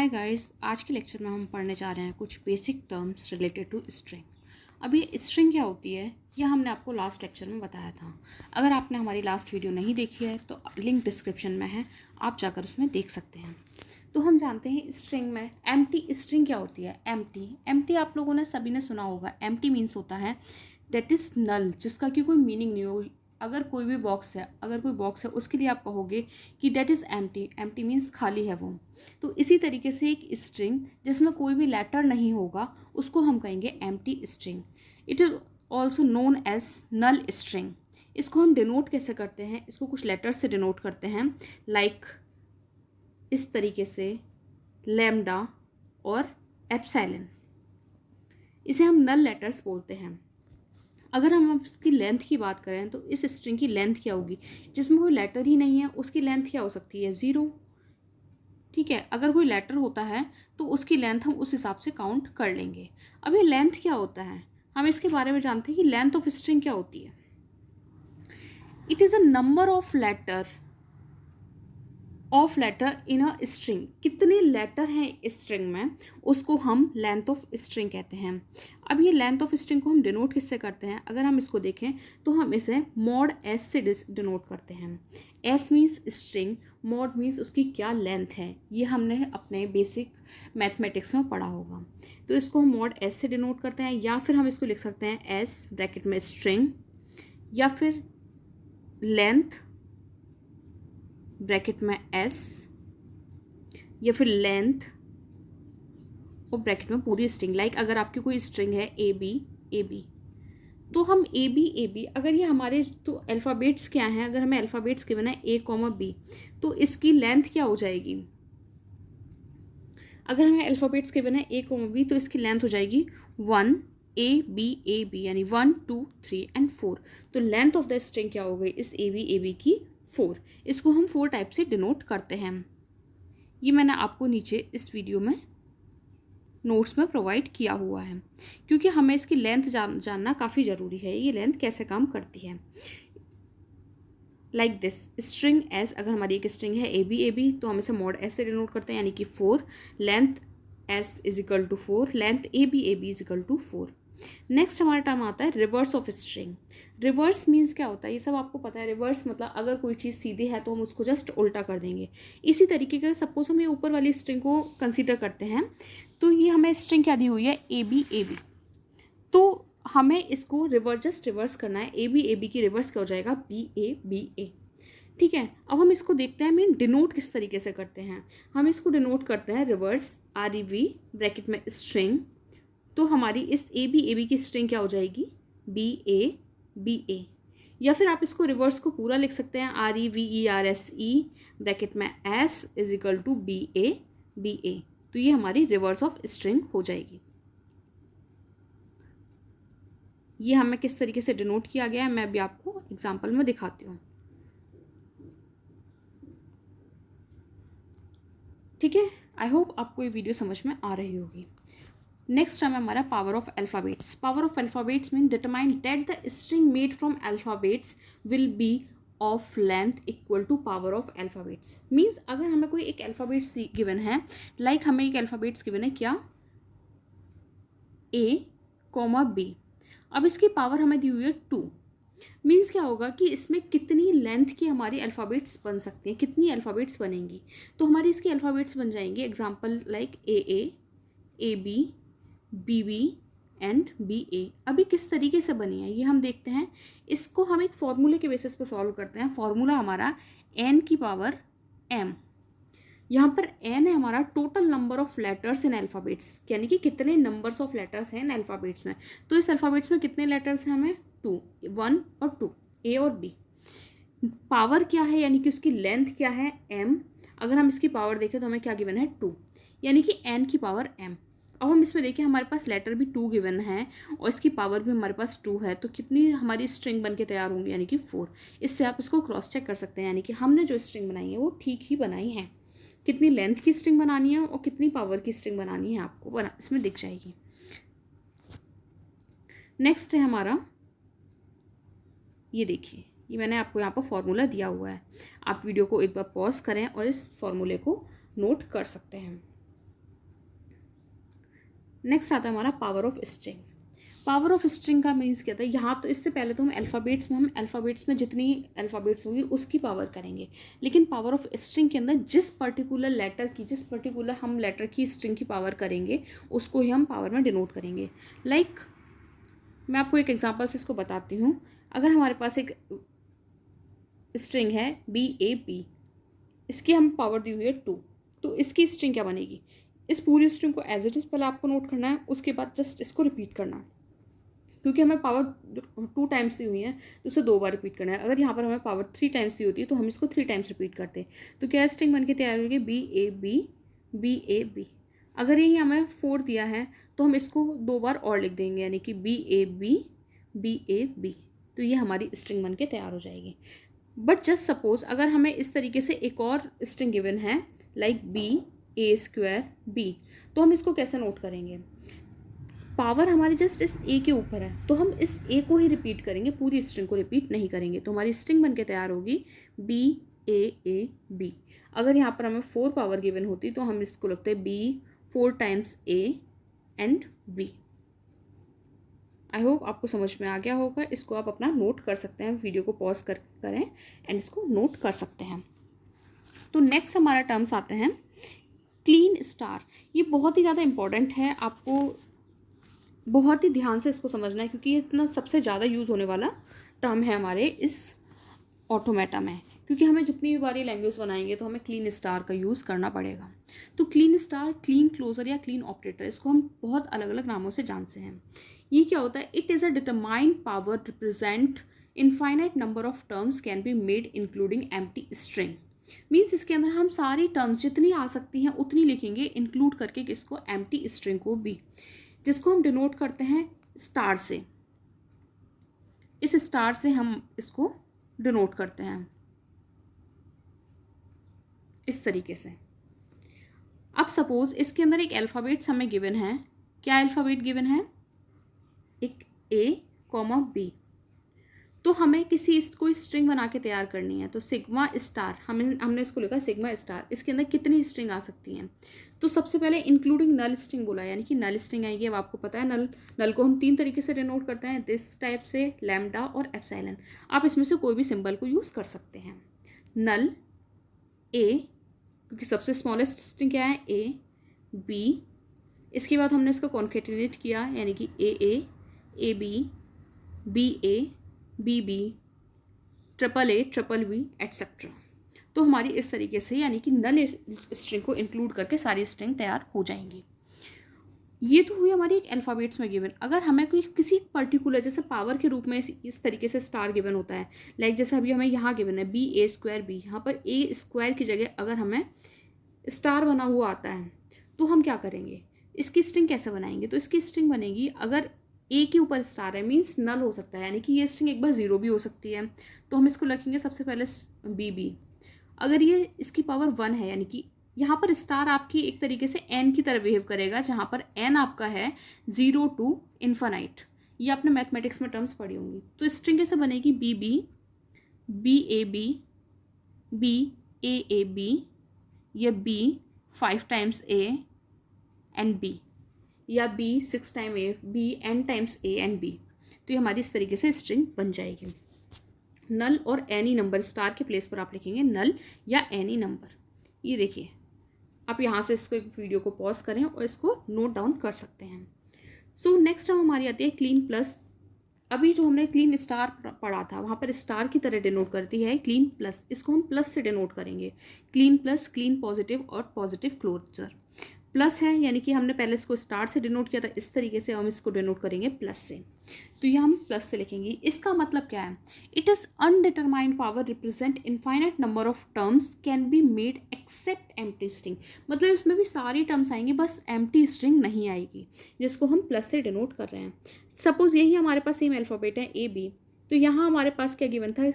Hi guys, आज के lecture में हम पढ़ने जा रहे हैं कुछ basic terms related to string. अब ये स्ट्रिंग क्या होती है यह हमने आपको लास्ट लेक्चर में बताया था। अगर आपने हमारी लास्ट वीडियो नहीं देखी है तो लिंक डिस्क्रिप्शन में है, आप जाकर उसमें देख सकते हैं। तो हम जानते हैं स्ट्रिंग में एम्प्टी स्ट्रिंग क्या होती है। एम्प्टी आप लोगों ने सभी ने सुना होगा। एम्प्टी मीन्स होता है दैट इज़ नल, जिसका कि कोई मीनिंग नहीं हो। अगर कोई बॉक्स है उसके लिए आप कहोगे कि that is empty. Empty means खाली है वो। तो इसी तरीके से एक स्ट्रिंग जिसमें कोई भी लेटर नहीं होगा उसको हम कहेंगे empty string. It is also known as null string. इसको हम डिनोट कैसे करते हैं, इसको कुछ लेटर्स से डिनोट करते हैं, लाइक इस तरीके से लैम्डा और एप्सिलॉन। इसे हम नल लेटर्स बोलते हैं। अगर हम अब इसकी लेंथ की बात करें तो इस स्ट्रिंग की लेंथ क्या होगी, जिसमें कोई लेटर ही नहीं है उसकी लेंथ क्या हो सकती है, 0। ठीक है, अगर कोई लेटर होता है तो उसकी लेंथ हम उस हिसाब से काउंट कर लेंगे। अब ये लेंथ क्या होता है, हम इसके बारे में जानते हैं कि लेंथ ऑफ स्ट्रिंग क्या होती है। It is a number of letter in a string. कितने लेटर हैं स्ट्रिंग में उसको हम लेंथ ऑफ स्ट्रिंग कहते हैं। अब ये लेंथ ऑफ स्ट्रिंग को हम डिनोट किससे करते हैं, अगर हम इसको देखें तो हम इसे मॉड एस से डिनोट करते हैं। S means string, mod means उसकी क्या लेंथ है। ये हमने अपने बेसिक मैथमेटिक्स में पढ़ा होगा। तो इसको हम मॉड एस से डिनोट करते हैं, या फिर हम इसको लिख सकते हैं एस ब्रैकेट में स्ट्रिंग, या फिर लेंथ ब्रैकेट में एस, या फिर लेंथ और ब्रैकेट में पूरी स्ट्रिंग। लाइक अगर आपकी कोई स्ट्रिंग है ए बी, तो हम ए बी अगर ये हमारे तो अल्फ़ाबेट्स क्या हैं, अगर हमें अल्फ़ाबेट्स गिवन है ए कॉमा बी, तो इसकी लेंथ क्या हो जाएगी। अगर हमें अल्फ़ाबेट्स गिवन है ए कॉमा बी तो इसकी लेंथ हो जाएगी 1 ए बी यानी 1 2 3 एंड 4। तो लेंथ ऑफ द स्ट्रिंग क्या हो गई इस ए बी की, 4। इसको हम 4 टाइप से डिनोट करते हैं। ये मैंने आपको नीचे इस वीडियो में नोट्स में प्रोवाइड किया हुआ है, क्योंकि हमें इसकी लेंथ जानना काफ़ी ज़रूरी है, ये लेंथ कैसे काम करती है। लाइक दिस स्ट्रिंग एस, अगर हमारी एक स्ट्रिंग है ए बी तो हम इसे मॉड एस से डिनोट करते हैं, यानी कि 4। Length S is equal to 4, length A B is equal to 4। Next हमारा टर्म आता है reverse of string. Reverse means क्या होता है, ये सब आपको पता है। रिवर्स मतलब अगर कोई चीज़ सीधी है तो हम उसको जस्ट उल्टा कर देंगे। इसी तरीके का सपोज हम ये ऊपर वाली स्ट्रिंग को कंसीडर करते हैं, तो ये हमें स्ट्रिंग क्या दी हुई है ए बी, तो हमें इसको जस्ट रिवर्स करना है। ए बी की रिवर्स क्या हो जाएगा, बी ए। ठीक है, अब हम इसको देखते हैं मीन डिनोट किस तरीके से करते हैं। हम इसको डिनोट करते हैं रिवर्स REV ब्रैकेट में स्ट्रिंग। तो हमारी इस ए बी की स्ट्रिंग क्या हो जाएगी, बी ए। या फिर आप इसको रिवर्स को पूरा लिख सकते हैं REVERSE ब्रैकेट में S is equal to B A. तो ये हमारी रिवर्स ऑफ स्ट्रिंग हो जाएगी। ये हमें किस तरीके से डिनोट किया गया है मैं भी आपको एग्जाम्पल में दिखाती हूँ। ठीक है, आई होप आपको ये वीडियो समझ में आ रही होगी। नेक्स्ट टर्म है हमारा power of alphabets. Power of alphabets mean determine that the string made from alphabets will be of length equal to power of alphabets. Means अगर हमें कोई एक अल्फ़ाबेट्स गिवन है, लाइक हमें एक अल्फ़ाबेट्स गिवन है क्या, ए कॉमा बी। अब इसकी पावर हमें दी हुई है 2। मीन्स क्या होगा कि इसमें कितनी लेंथ की हमारी अल्फ़ाबेट्स बन सकती हैं, कितनी अल्फ़ाबेट्स बनेंगी। तो हमारी इसकी अल्फ़ाबेट्स बन जाएंगी example like A B and BA। अभी किस तरीके से बनी है ये हम देखते हैं। इसको हम एक फॉर्मूले के बेसिस पे सॉल्व करते हैं। फॉर्मूला हमारा n की पावर m। यहाँ पर n है हमारा total number of letters in alphabets, यानी कि कितने नंबर्स ऑफ लेटर्स हैं इन अल्फ़ाबेट्स में। तो इस अल्फ़ाबेट्स में कितने लेटर्स हैं, हमें 2, 1 और 2, A और B। पावर क्या है, यानी कि उसकी लेंथ क्या है, m। अगर हम इसकी पावर देखें तो हमें क्या गिवन है, 2, यानी कि n की पावर m। अब हम इसमें देखिए हमारे पास लेटर भी 2 गिवन है और इसकी पावर भी हमारे पास 2 है, तो कितनी हमारी स्ट्रिंग बन के तैयार होंगी, यानी कि 4। इससे आप इसको क्रॉस चेक कर सकते हैं, यानी कि हमने जो स्ट्रिंग बनाई है वो ठीक ही बनाई है। कितनी लेंथ की स्ट्रिंग बनानी है और कितनी पावर की स्ट्रिंग बनानी है आपको इसमें दिख जाएगी। नेक्स्ट है हमारा, ये देखिए, ये मैंने आपको यहाँ पर फॉर्मूला दिया हुआ है। आप वीडियो को एक बार पॉज करें और इस फॉर्मूले को नोट कर सकते हैं। नेक्स्ट आता है हमारा power of string. Power of string का मीन्स क्या था, यहाँ तो इससे पहले तो हम अल्फ़ाबेट्स में जितनी अल्फ़ाबेट्स होंगी उसकी पावर करेंगे, लेकिन पावर ऑफ स्ट्रिंग के अंदर जिस पर्टिकुलर हम लेटर की स्ट्रिंग की पावर करेंगे उसको ही हम पावर में डिनोट करेंगे। लाइक मैं आपको एक एग्जांपल से इसको बताती हूँ। अगर हमारे पास एक स्ट्रिंग है BAB, इसकी हम पावर दी हुई है 2, तो इसकी स्ट्रिंग क्या बनेगी, इस पूरी स्ट्रिंग को एज इट इज़ पहले आपको नोट करना है, उसके बाद जस्ट इसको रिपीट करना है। क्योंकि हमें पावर 2 टाइम्स दी हुई है तो उसे 2 बार रिपीट करना है। अगर यहाँ पर हमें पावर 3 टाइम्स दी होती है तो हम इसको 3 टाइम्स रिपीट करते हैं। तो क्या स्ट्रिंग बन के तैयार होगी BAB। अगर यही हमें 4 दिया है तो हम इसको 2 बार और लिख देंगे, यानी कि BAB। तो ये हमारी स्ट्रिंग बन के तैयार हो जाएगी। बट जस्ट सपोज अगर हमें इस तरीके से एक और स्ट्रिंग गिवन है लाइक BA²B, तो हम इसको कैसे नोट करेंगे, पावर हमारी जस्ट इस A के ऊपर है तो हम इस A को ही रिपीट करेंगे, पूरी स्ट्रिंग को रिपीट नहीं करेंगे। तो हमारी स्ट्रिंग बन के तैयार होगी BAAB। अगर यहाँ पर हमें 4 पावर गिवन होती तो हम इसको लिखते हैं B 4 times A and B। I hope आपको समझ में आ गया होगा। इसको आप अपना नोट कर सकते हैं, वीडियो को पॉज करें एंड इसको नोट कर सकते हैं। तो नेक्स्ट हमारा टर्म्स आते हैं क्लीन स्टार। ये बहुत ही ज़्यादा इंपॉर्टेंट है, आपको बहुत ही ध्यान से इसको समझना है क्योंकि ये इतना सबसे ज़्यादा यूज़ होने वाला टर्म है हमारे इस ऑटोमेटा में। क्योंकि हमें जितनी भी बार ये लैंग्वेज बनाएंगे तो हमें क्लीन स्टार का यूज़ करना पड़ेगा। तो क्लीन स्टार, क्लीन क्लोजर या क्लीन ऑपरेटर, इसको हम बहुत अलग अलग नामों से जानते हैं। ये क्या होता है, it is a determined power represent infinite number of terms can be made including empty string. Means इसके अंदर हम सारी टर्म्स जितनी आ सकती हैं उतनी लिखेंगे, इंक्लूड करके किसको, एम्प्टी स्ट्रिंग को भी, जिसको हम डिनोट करते हैं स्टार से। इस स्टार से हम इसको डिनोट करते हैं इस तरीके से। अब सपोज इसके अंदर एक अल्फ़ाबेट्स हमें गिवन है। क्या अल्फ़ाबेट गिवन है, एक A, B। तो हमें कोई स्ट्रिंग बना के तैयार करनी है। तो सिग्मा स्टार, हमने इसको लिखा सिग्मा स्टार। इसके अंदर कितनी स्ट्रिंग आ सकती हैं, तो सबसे पहले इंक्लूडिंग नल स्ट्रिंग बोला, यानी कि नल स्ट्रिंग आएगी। अब आपको पता है नल को हम 3 तरीके से डिनोट करते हैं, दिस टाइप से, लैम्डा और एप्सिलॉन। आप इसमें से कोई भी सिंबल को यूज़ कर सकते हैं। नल A, क्योंकि सबसे स्मॉलेस्ट स्ट्रिंग क्या है, A, B। इसके बाद हमने इसको कॉन्केटिनेट किया, यानी कि AA, AB, BB, AAA, etcetera. तो हमारी इस तरीके से, यानी कि नल स्ट्रिंग को इंक्लूड करके सारी स्ट्रिंग तैयार हो जाएंगी। ये तो हुई हमारी एक अल्फ़ाबेट्स में गिवन। अगर हमें कोई किसी पर्टिकुलर, जैसे पावर के रूप में इस तरीके से स्टार गिवन होता है, लाइक जैसे अभी हमें यहाँ गिवन है BA²B, यहाँ पर A² की जगह अगर हमें स्टार बना हुआ आता है तो हम क्या करेंगे, इसकी स्ट्रिंग कैसे बनाएंगे। तो इसकी स्ट्रिंग बनेगी, अगर A के ऊपर स्टार है मीन्स नल हो सकता है, यानी कि ये स्ट्रिंग एक बार 0 भी हो सकती है। तो हम इसको लिखेंगे सबसे पहले BB। अगर ये इसकी पावर 1 है, यानी कि यहाँ पर स्टार आपकी एक तरीके से n की तरह बिहेव करेगा, जहाँ पर n आपका है 0 to इन्फानाइट। ये आपने मैथमेटिक्स में टर्म्स पढ़ी होंगी। तो स्ट्रिंग कैसे बनेगी, BB, BAB, BAAB, या B 5 times A and B, या B 6 time A, B n times A and B। तो ये हमारी इस तरीके से स्ट्रिंग बन जाएगी। नल और एनी नंबर, स्टार के प्लेस पर आप लिखेंगे नल या एनी नंबर। ये देखिए, आप यहाँ से इसको एक वीडियो को पॉज करें और इसको नोट डाउन कर सकते हैं। सो नेक्स्ट हम हमारी आती है क्लीन प्लस। अभी जो हमने क्लीन स्टार पढ़ा था वहाँ पर स्टार की तरह डिनोट करती है क्लीन प्लस। इसको हम प्लस से डिनोट करेंगे, क्लीन प्लस, क्लीन पॉजिटिव और पॉजिटिव क्लोजर। प्लस है, यानी कि हमने पहले इसको स्टार से डिनोट किया था, इस तरीके से हम इसको डिनोट करेंगे प्लस से। तो ये हम प्लस से लिखेंगे। इसका मतलब क्या है, it is undetermined power represent infinite number of terms can be made except empty string. मतलब इसमें भी सारी टर्म्स आएंगी, बस एम्प्टी स्ट्रिंग नहीं आएगी, जिसको हम प्लस से डिनोट कर रहे हैं। सपोज यही हमारे पास सेम अल्फ़ाबेट है AB, तो यहाँ हमारे पास क्या गिवन था,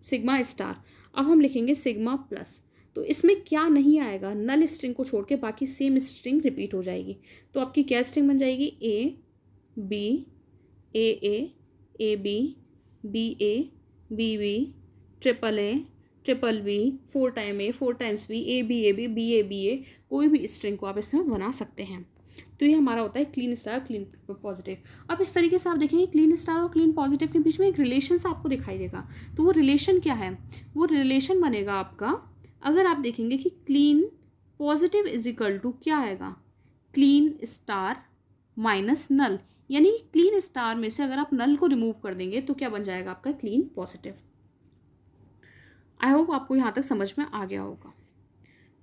सिग्मा स्टार। अब हम लिखेंगे सिग्मा प्लस। तो इसमें क्या नहीं आएगा, नल स्ट्रिंग को छोड़ के बाकी सेम स्ट्रिंग रिपीट हो जाएगी। तो आपकी क्या स्ट्रिंग बन जाएगी, AB, AA, AB, BA, BB, AAA, B, 4 times B, AB, AB, BA, BA, कोई भी स्ट्रिंग को आप इसमें बना सकते हैं। तो ये हमारा होता है क्लीन स्टार क्लीन पॉजिटिव। अब इस तरीके से आप देखेंगे क्लीन स्टार और क्लीन पॉजिटिव के बीच में एक रिलेशन आपको दिखाई देगा। तो वो रिलेशन क्या है, वो रिलेशन बनेगा आपका, अगर आप देखेंगे कि Kleene positive is equal to क्या आएगा, क्लीन स्टार माइनस नल, यानी क्लीन स्टार में से अगर आप नल को रिमूव कर देंगे तो क्या बन जाएगा आपका क्लीन पॉजिटिव। आई होप आपको यहाँ तक समझ में आ गया होगा।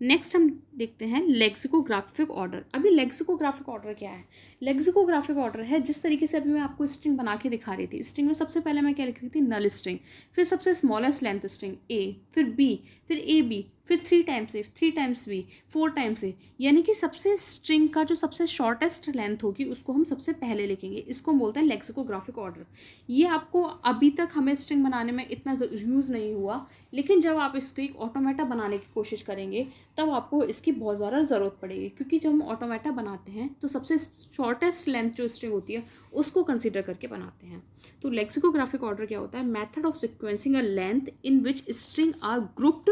नेक्स्ट हम देखते हैं लेक्सिकोग्राफिक ऑर्डर। अभी लेक्सिकोग्राफिक ऑर्डर क्या है, लेक्सिकोग्राफिक ऑर्डर है जिस तरीके से अभी मैं आपको स्ट्रिंग बना के दिखा रही थी। स्ट्रिंग में सबसे पहले मैं क्या लिख रही थी, नल स्ट्रिंग, फिर सबसे स्मॉलेस्ट लेंथ स्ट्रिंग ए, फिर बी, फिर ए बी, फिर 3 टाइम्स ए, 3 टाइम्स बी, 4 टाइम्स ए, यानी कि सबसे स्ट्रिंग का जो सबसे शॉर्टेस्ट लेंथ होगी उसको हम सबसे पहले लिखेंगे। इसको बोलते हैं लेक्सिकोग्राफिक ऑर्डर। ये आपको अभी तक हमें स्ट्रिंग बनाने में इतना यूज़ नहीं हुआ, लेकिन जब आप इसको एक ऑटोमेटा बनाने की कोशिश करेंगे तब आपको इसकी बहुत ज़्यादा ज़रूरत पड़ेगी, क्योंकि जब हम ऑटोमेटा बनाते हैं तो सबसे शॉर्टेस्ट लेंथ जो स्ट्रिंग होती है उसको कंसीडर करके बनाते हैं। तो लेक्सिकोग्राफिक ऑर्डर क्या होता है, method of sequencing a length in which string are grouped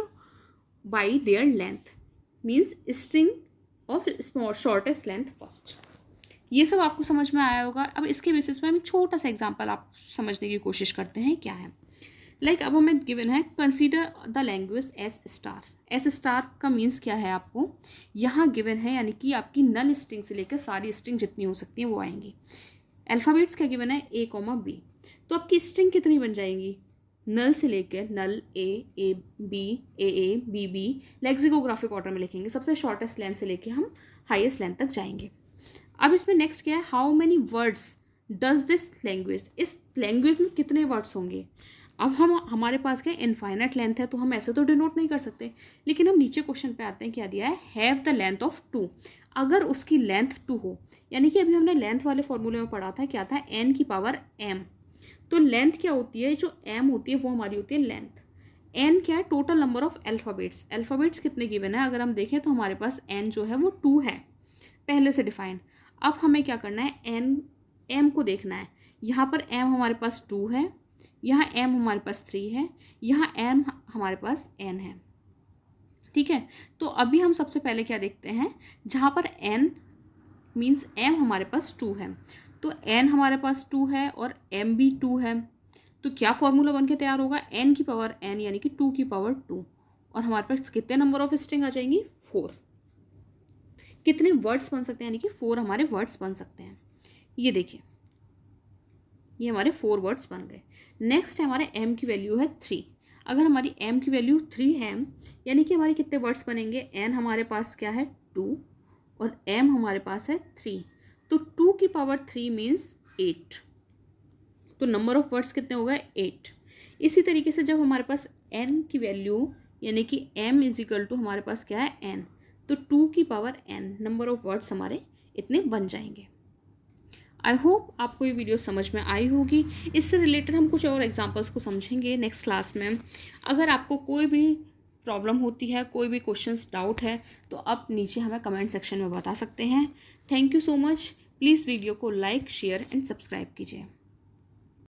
by their length, means string of shortest length first. ये सब आपको समझ में आया होगा। अब इसके बेसिस पे हम छोटा सा एग्जाम्पल आप समझने की कोशिश करते हैं क्या है। अब हमें गिवन है consider the language S star. S star का मीन्स क्या है आपको यहाँ गिवन है, यानी कि आपकी नल स्ट्रिंग से लेकर सारी स्ट्रिंग जितनी हो सकती हैं वो आएंगी। अल्फ़ाबेट्स क्या गिवन है, ए कॉमा बी, तो आपकी स्ट्रिंग कितनी बन जाएंगी, नल से लेकर नल A B B, lexicographic order में लिखेंगे, सबसे शॉर्टेस्ट लेंथ से लेकर हम हाईएस्ट लेंथ तक जाएंगे। अब इसमें नेक्स्ट क्या है, how many words does this language, इस लैंग्वेज में कितने वर्ड्स होंगे। अब हमारे पास क्या इनफाइनाइट लेंथ है तो हम ऐसे तो डिनोट नहीं कर सकते, लेकिन हम नीचे क्वेश्चन पे आते हैं, क्या दिया है, हैव द लेंथ ऑफ 2। अगर उसकी लेंथ 2 हो, यानी कि अभी हमने लेंथ वाले फॉर्मूले में पढ़ा था, क्या था, n की पावर m। तो लेंथ क्या होती है, जो m होती है वो हमारी होती है लेंथ। n क्या है, total number of alphabets. Alphabets कितने गिवन है, अगर हम देखें तो हमारे पास n जो है वो 2 है पहले से डिफाइंड। अब हमें क्या करना है, m को देखना है। यहाँ पर m हमारे पास 2 है, यहाँ m हमारे पास 3 है, यहाँ m हमारे पास n है, ठीक है। तो अभी हम सबसे पहले क्या देखते हैं, जहाँ पर n मीन्स m हमारे पास 2 है, तो n हमारे पास 2 है और m भी 2 है, तो क्या फॉर्मूला बन के तैयार होगा, n की पावर n यानी कि 2 की पावर 2, और हमारे पास कितने नंबर ऑफ स्ट्रिंग आ जाएंगी, 4। कितने वर्ड्स बन सकते हैं, यानी कि 4 हमारे वर्ड्स बन सकते हैं। ये देखिए, ये हमारे 4 वर्ड्स बन गए। नेक्स्ट है हमारे m की वैल्यू है 3। अगर हमारी m की वैल्यू 3 है, यानी कि हमारे कितने वर्ड्स बनेंगे, n हमारे पास क्या है 2 और m हमारे पास है 3, तो 2 की पावर 3 मीन्स 8, तो नंबर ऑफ वर्ड्स कितने हो गए, 8। इसी तरीके से जब हमारे पास n की वैल्यू यानी कि m इज इक्वल टू हमारे पास क्या है n, तो 2 की power n number of words हमारे इतने बन जाएंगे। आई होप आपको ये वीडियो समझ में आई होगी। इससे रिलेटेड हम कुछ और एग्जांपल्स को समझेंगे नेक्स्ट क्लास में। अगर आपको कोई भी प्रॉब्लम होती है, कोई भी क्वेश्चंस डाउट है, तो आप नीचे हमें कमेंट सेक्शन में बता सकते हैं। Thank you so much. Please video को लाइक, शेयर एंड सब्सक्राइब कीजिए।